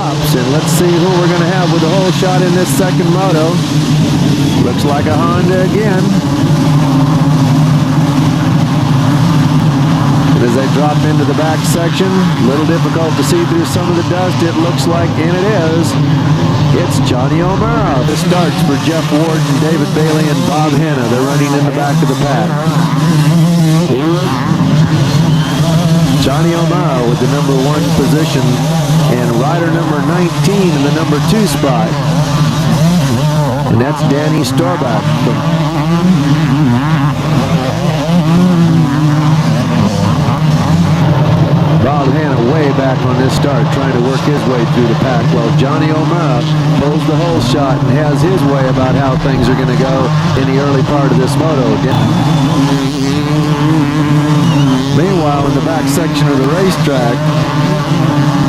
stops, and let's see who we're going to have with the whole shot in this second moto. Looks like a Honda again. And as they drop into the back section, a little difficult to see through some of the dust, it looks like, and it is, it's Johnny O'Mara. This starts for Jeff Ward and David Bailey and Bob Hanna. They're running in the back of the pack. Johnny O'Mara with the number 1 position, and rider number 19 in the number 2 spot. And that's Danny Storbach. Bob Hanna way back on this start, trying to work his way through the pack, while Johnny O'Mara pulls the whole shot and has his way about how things are going to go in the early part of this moto. Meanwhile, in the back section of the racetrack,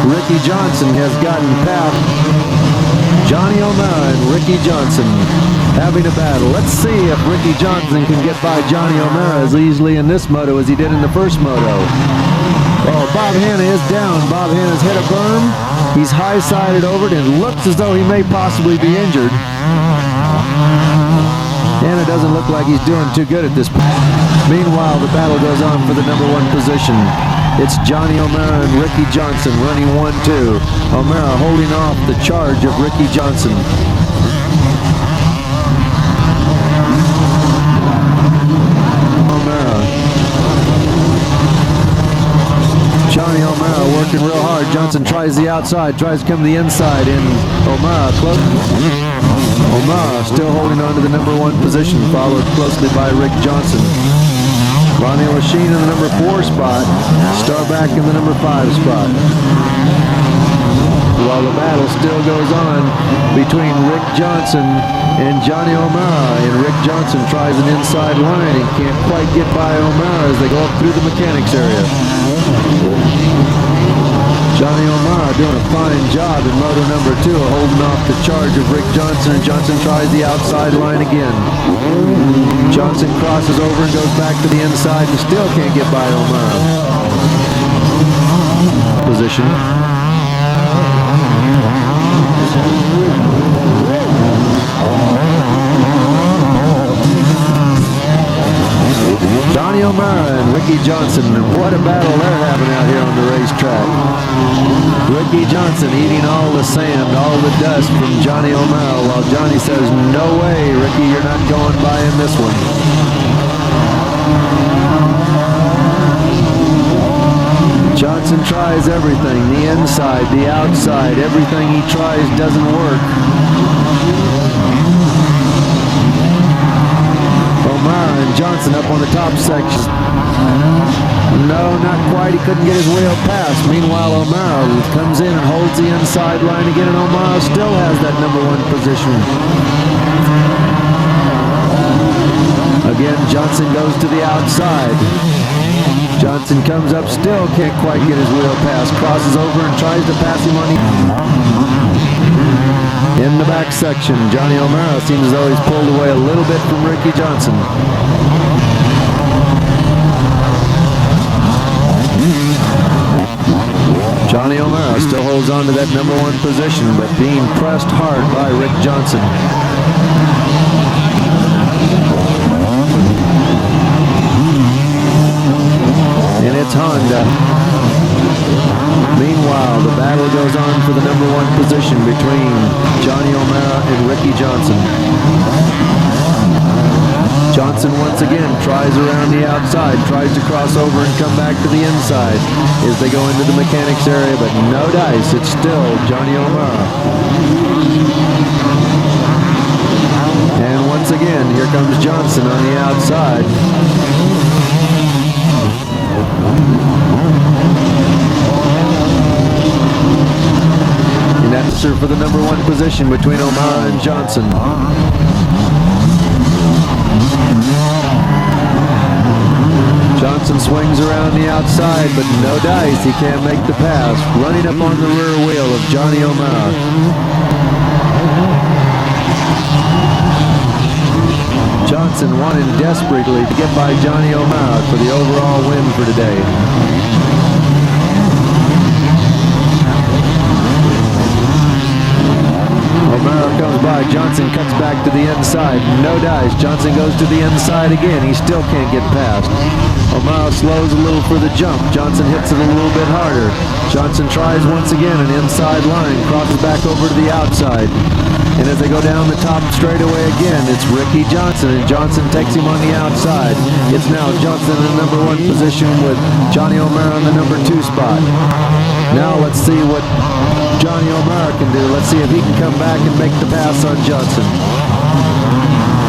Ricky Johnson has gotten past Johnny O'Mara, and Ricky Johnson having a battle. Let's see if Ricky Johnson can get by Johnny O'Mara as easily in this moto as he did in the first moto. Oh, Bob Hanna is down. Bob Hanna's hit a berm. He's high-sided over it and looks as though he may possibly be injured. And it doesn't look like he's doing too good at this point. Meanwhile, the battle goes on for the number 1 position. It's Johnny O'Mara and Ricky Johnson running 1-2. O'Mara holding off the charge of Ricky Johnson. Johnny O'Mara working real hard. Johnson tries the outside, tries to come to the inside, and O'Mara close. O'Mara still holding on to the number 1 position, followed closely by Rick Johnson. Ronnie Lachine in the number 4 spot, Starback in the number 5 spot. While the battle still goes on between Rick Johnson and Johnny O'Mara, and Rick Johnson tries an inside line and can't quite get by O'Mara as they go up through the mechanics area. Johnny O'Mara doing a fine job in moto number 2, holding off the charge of Rick Johnson, and Johnson tries the outside line again. Johnson crosses over and goes back to the inside and still can't get by O'Mara. Position. Johnny O'Mara and Ricky Johnson, and what a battle they're having out here on the racetrack. Ricky Johnson eating all the sand, all the dust from Johnny O'Mara, while Johnny says, no way, Ricky, you're not going by in this one. Johnson tries everything, the inside, the outside, everything he tries doesn't work. O'Mara and Johnson up on the top section. No, not quite. He couldn't get his wheel past. Meanwhile, O'Mara comes in and holds the inside line again, and O'Mara still has that number 1 position. Again, Johnson goes to the outside. Johnson comes up, still can't quite get his wheel past. Crosses over and tries to pass him on. In the back section, Johnny O'Mara seems as though he's pulled away a little bit from Ricky Johnson. Johnny O'Mara still holds on to that number 1 position, but being pressed hard by Rick Johnson. And it's Honda. Meanwhile, the battle goes on for the number 1 position between Johnny O'Mara and Ricky Johnson. Johnson once again tries around the outside, tries to cross over and come back to the inside as they go into the mechanics area, but no dice. It's still Johnny O'Mara. And once again, here comes Johnson on the outside. And that's for the number 1 position between O'Mara and Johnson. Johnson swings around the outside, but no dice. He can't make the pass. Running up on the rear wheel of Johnny O'Mara. Johnson wanting desperately to get by Johnny O'Mara for the overall win for today. Johnson cuts back to the inside. No dice. Johnson goes to the inside again. He still can't get past. O'Mara slows a little for the jump. Johnson hits it a little bit harder. Johnson tries once again an inside line. Crosses back over to the outside. And as they go down the top straightaway again, it's Ricky Johnson, and Johnson takes him on the outside. It's now Johnson in the number 1 position with Johnny O'Mara in the number 2 spot. Now let's see what Johnny O'Mara can do. Let's see if he can come back and make the pass on Johnson.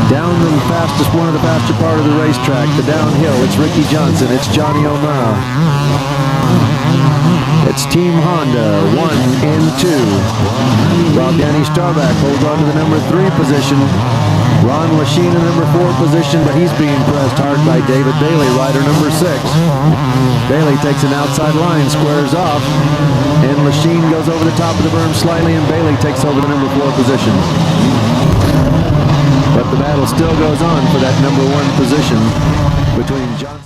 Down the fastest, one of the faster part of the racetrack, the downhill, it's Ricky Johnson, it's Johnny O'Mara. It's Team Honda, 1 and 2. While Danny Starback holds on to the number 3 position. Ron Lechien in the number 4 position, but he's being pressed hard by David Bailey, rider number 6. Bailey takes an outside line, squares off, and Lechien goes over the top of the berm slightly, and Bailey takes over the number 4 position. But the battle still goes on for that number 1 position between Johnson